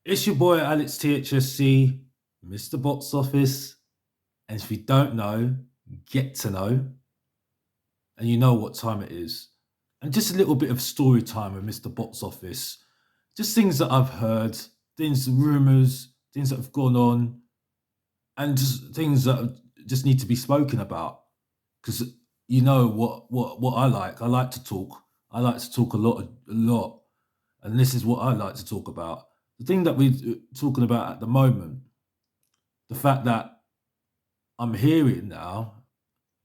It's your boy Alex THSC, Mr. Box Office, and if you don't know, get to know, and you know what time it is. And just a little bit of story time with Mr. Box Office. Just things that I've heard, things, rumors, things that have gone on, and just things that just need to be spoken about. Because you know what I like. I like to talk. I like to talk a lot, and this is what I like to talk about. The thing that we're talking about at the moment, the fact that I'm hearing now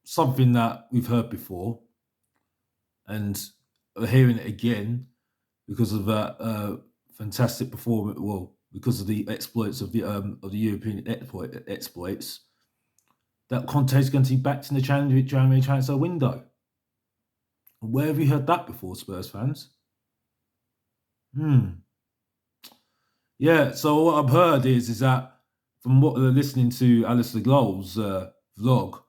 something that we've heard before, and we're hearing it again because of that fantastic performance. Well, because of the exploits of the European exploits, that Conte is going to be backed in the January transfer window. Where have you heard that before, Spurs fans? Hmm. Yeah. So what I've heard is that from what they're listening to Alistair Glow's vlog,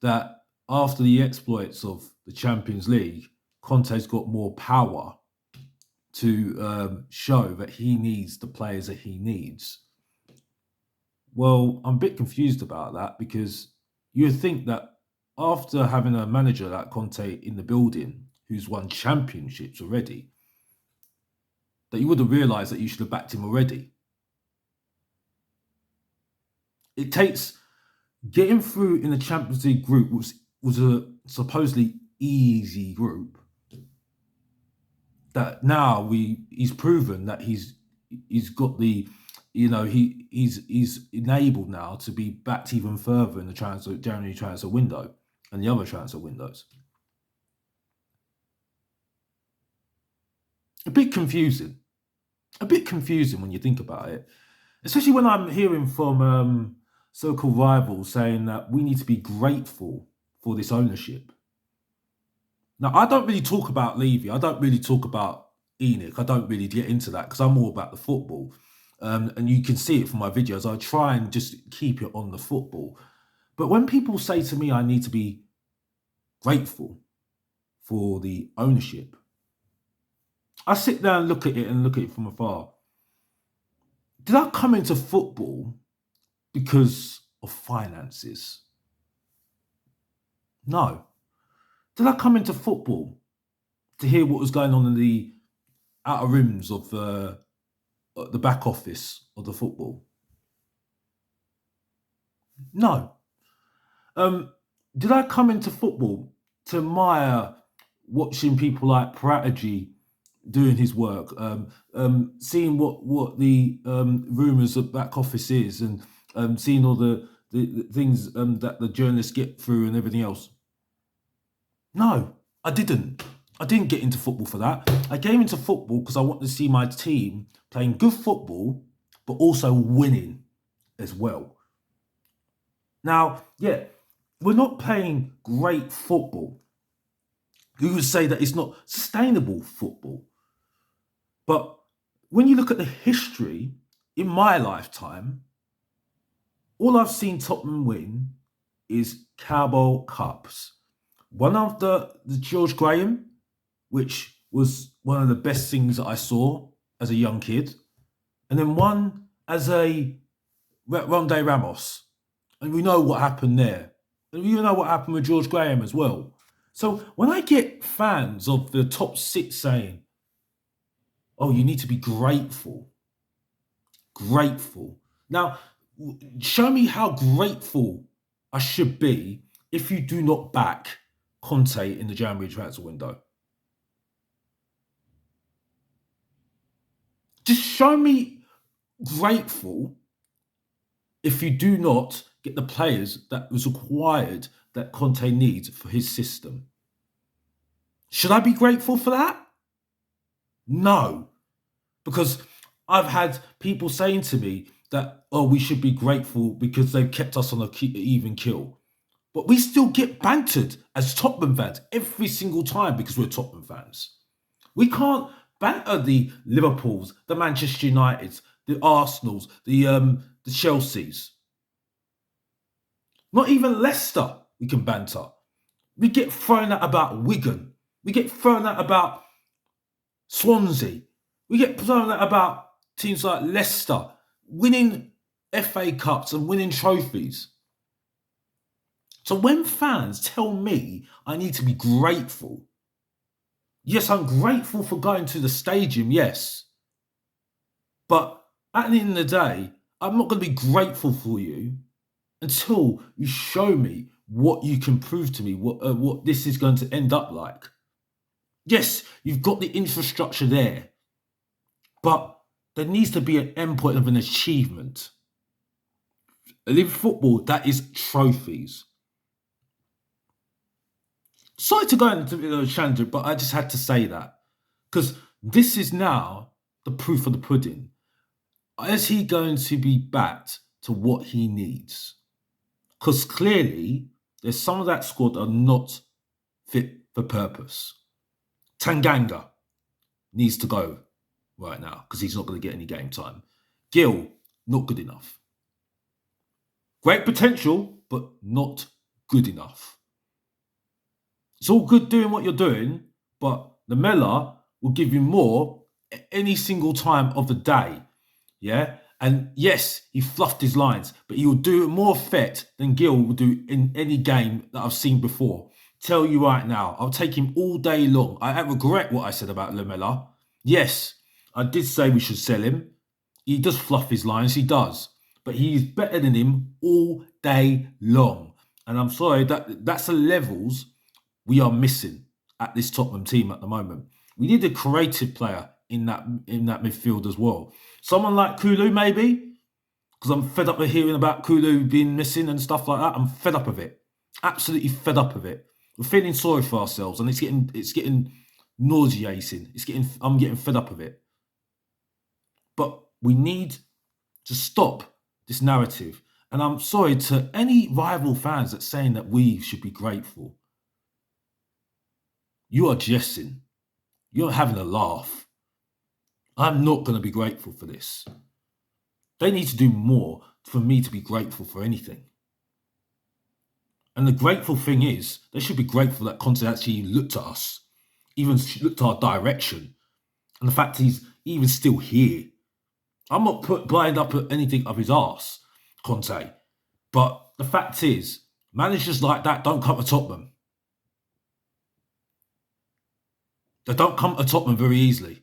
that after the exploits of the Champions League, Conte's got more power to show that he needs the players that he needs. Well, I'm a bit confused about that because you would think that after having a manager like Conte in the building who's won championships already, that you would have realised that you should have backed him already. It takes getting through in the Champions League group was a supposedly easy group. That now he's proven that he's got the he's enabled now to be backed even further in the January transfer window and the other transfer windows. A bit confusing when you think about it, especially when I'm hearing from so-called rivals saying that we need to be grateful for this ownership. Now, I don't really talk about Levy. I don't really talk about ENIC. I don't really get into that because I'm more about the football. And you can see it from my videos. I try and just keep it on the football. But when people say to me I need to be grateful for the ownership, I sit down and look at it from afar. Did I come into football because of finances? No. Did I come into football to hear what was going on in the outer rims of the back office of the football? No. Did I come into football to admire watching people like Prodigy doing his work, seeing what the rumours of back office is, and seeing all the things that the journalists get through and everything else? No, I didn't. I didn't get into football for that. I came into football because I wanted to see my team playing good football, but also winning as well. Now, yeah, we're not playing great football. You would say that it's not sustainable football. But when you look at the history in my lifetime, all I've seen Tottenham win is Carabao Cups. One after the George Graham, which was one of the best things that I saw as a young kid, and then one as a Ronde Ramos. And we know what happened there. And we know what happened with George Graham as well. So when I get fans of the top six saying, oh, you need to be grateful. Grateful. Now, show me how grateful I should be if you do not back Conte in the January transfer window. Just show me grateful if you do not get the players that was required that Conte needs for his system. Should I be grateful for that? No, because I've had people saying to me that, oh, we should be grateful because they've kept us on an even kill. But we still get bantered as Tottenham fans every single time because we're Tottenham fans. We can't banter the Liverpools, the Manchester Uniteds, the Arsenals, the Chelseas. Not even Leicester we can banter. We get thrown at about Wigan. We get thrown at about Swansea. We get thrown at about teams like Leicester, winning FA Cups and winning trophies. So when fans tell me I need to be grateful, yes, I'm grateful for going to the stadium, yes. But at the end of the day, I'm not going to be grateful for you until you show me what you can prove to me, what this is going to end up like. Yes, you've got the infrastructure there, but there needs to be an endpoint of an achievement. In football, that is trophies. Sorry to go into a tangent, but I just had to say that because this is now the proof of the pudding. Is he going to be backed to what he needs? Because clearly, there's some of that squad that are not fit for purpose. Tanganga needs to go right now because he's not going to get any game time. Gill, not good enough. Great potential, but not good enough. It's all good doing what you're doing, but Lamela will give you more any single time of the day. Yeah? And yes, he fluffed his lines, but he will do more effect than Gill will do in any game that I've seen before. Tell you right now, I'll take him all day long. I regret what I said about Lamela. Yes, I did say we should sell him. He does fluff his lines, he does. But he is better than him all day long. And I'm sorry, that's the levels we are missing at this Tottenham team at the moment. We need a creative player in that midfield as well. Someone like Kulu, maybe, because I'm fed up of hearing about Kulu being missing and stuff like that. I'm fed up of it. Absolutely fed up of it. We're feeling sorry for ourselves, and it's getting nauseating. I'm getting fed up of it. But we need to stop this narrative. And I'm sorry to any rival fans that's saying that we should be grateful. You are jesting. You're having a laugh. I'm not going to be grateful for this. They need to do more for me to be grateful for anything. And the grateful thing is, they should be grateful that Conte actually looked at us, even looked at our direction, and the fact he's even still here. I'm not blind up at anything of his arse, Conte, but the fact is, managers like that don't come to Tottenham. They don't come to Tottenham very easily.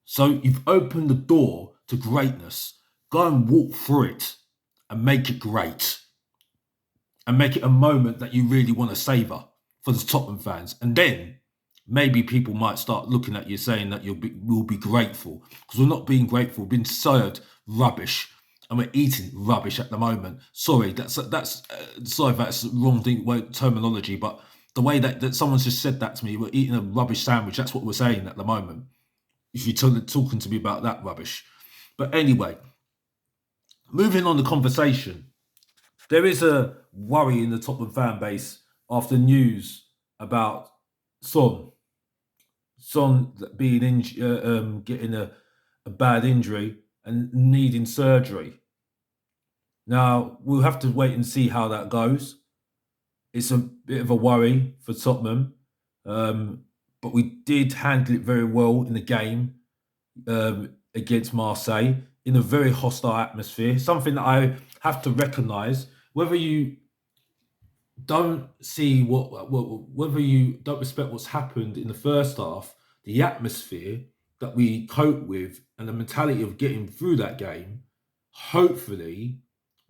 So you've opened the door to greatness. Go and walk through it and make it great. And make it a moment that you really want to savour for the Tottenham fans. And then maybe people might start looking at you saying that we'll be grateful. Because we're not being grateful. We're being served rubbish. And we're eating rubbish at the moment. Sorry, that's sorry if that's the wrong terminology, but the way that someone's just said that to me, we're eating a rubbish sandwich, that's what we're saying at the moment. If you're talking to me about that rubbish. But anyway, moving on the conversation, there is a worry in the Tottenham fan base after news about Son being getting a bad injury and needing surgery. Now, we'll have to wait and see how that goes. It's a bit of a worry for Tottenham, but we did handle it very well in the game against Marseille in a very hostile atmosphere, something that I have to recognise. Whether you don't see whether you don't respect what's happened in the first half, the atmosphere that we cope with and the mentality of getting through that game, hopefully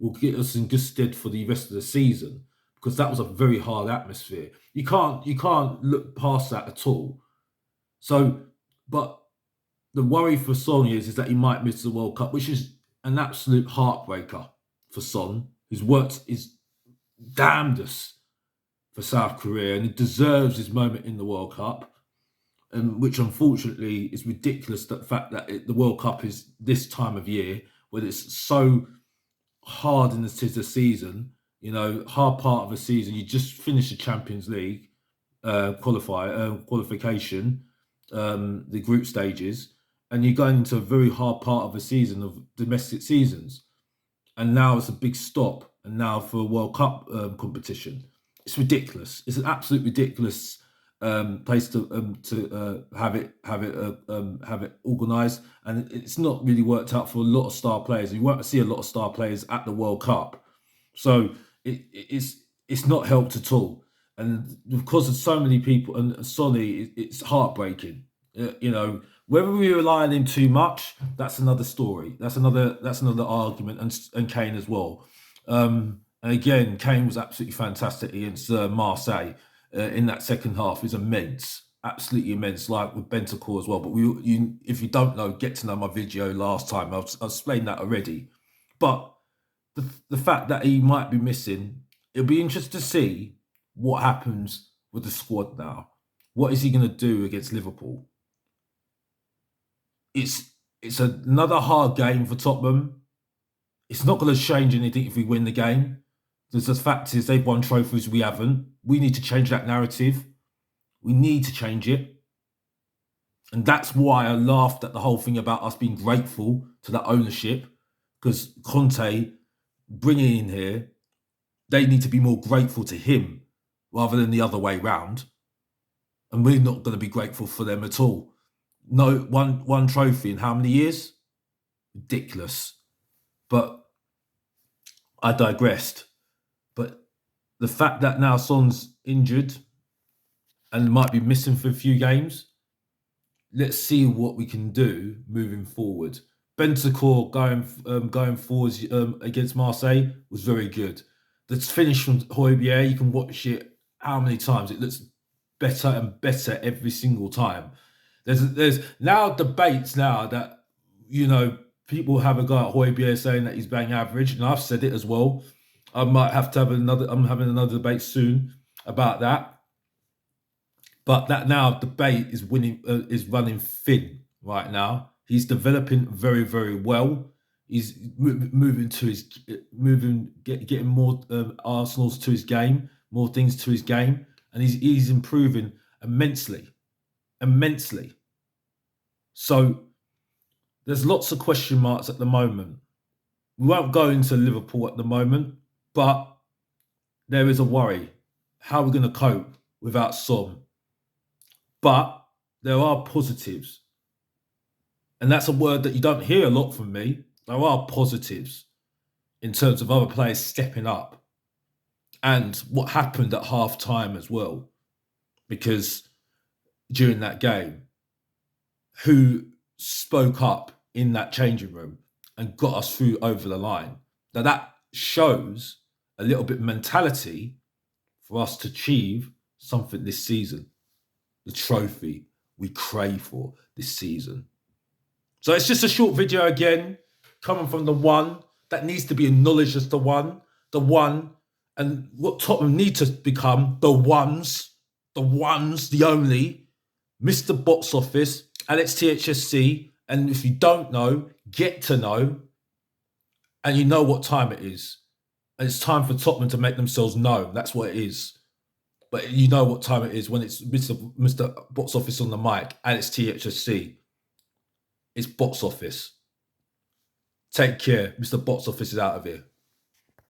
will get us in good stead for the rest of the season, because that was a very hard atmosphere. You can't look past that at all. So, but the worry for Son is that he might miss the World Cup, which is an absolute heartbreaker for Son, who's worked his damnedest for South Korea, and he deserves his moment in the World Cup, and which unfortunately is ridiculous, the fact that the World Cup is this time of year, when it's so hard in the season, hard part of the season. You just finished the Champions League qualification, the group stages, and you're going into a very hard part of the season of domestic seasons. And now it's a big stop, and now for a World Cup competition. It's ridiculous. It's an absolute ridiculous place to have it organised, and it's not really worked out for a lot of star players. You won't see a lot of star players at the World Cup, so it's not helped at all. And because of so many people, and Sonny, it's heartbreaking. You know, whether we rely on him too much, that's another story. That's another argument, and Kane as well. And again, Kane was absolutely fantastic against Marseille in that second half. Is immense, absolutely immense. Like with Bentancur as well. But if you don't know, get to know my video last time. I've explained that already. But the fact that he might be missing, it'll be interesting to see what happens with the squad now. What is he going to do against Liverpool? It's another hard game for Tottenham. It's not going to change anything if we win the game. Because the fact is they've won trophies, we haven't. We need to change that narrative. We need to change it. And that's why I laughed at the whole thing about us being grateful to that ownership. Because Conte bringing in here, they need to be more grateful to him rather than the other way round. And we're not going to be grateful for them at all. No, one trophy in how many years? Ridiculous. But I digressed. But the fact that now Son's injured and might be missing for a few games, let's see what we can do moving forward. Bentancur going forwards against Marseille was very good. The finish from Højbjerg, you can watch it how many times. It looks better and better every single time. There's now debates now that, you know, people have a guy at Højbjerg saying that he's bang average, and I've said it as well. I might have to have I'm having another debate soon about that. But that now debate is running thin right now. He's developing very, very well. He's moving getting more arsenals to his game, more things to his game, and he's improving immensely. So there's lots of question marks at the moment. We won't go into Liverpool at the moment, but there is a worry. How are we going to cope without Son? But there are positives. And that's a word that you don't hear a lot from me. There are positives in terms of other players stepping up and what happened at half time as well. Because during that game, who spoke up in that changing room and got us through over the line? Now that shows a little bit of mentality for us to achieve something this season. The trophy we crave for this season. So it's just a short video again, coming from the one that needs to be acknowledged as the one, and what Tottenham need to become, the ones, the only, Mr. Box Office, Alex THSC, and if you don't know, get to know, and you know what time it is. And it's time for Tottenham to make themselves known. That's what it is. But you know what time it is when it's Mr. Box Office on the mic, Alex THSC. It's Box Office. Take care. Mr. Box Office is out of here.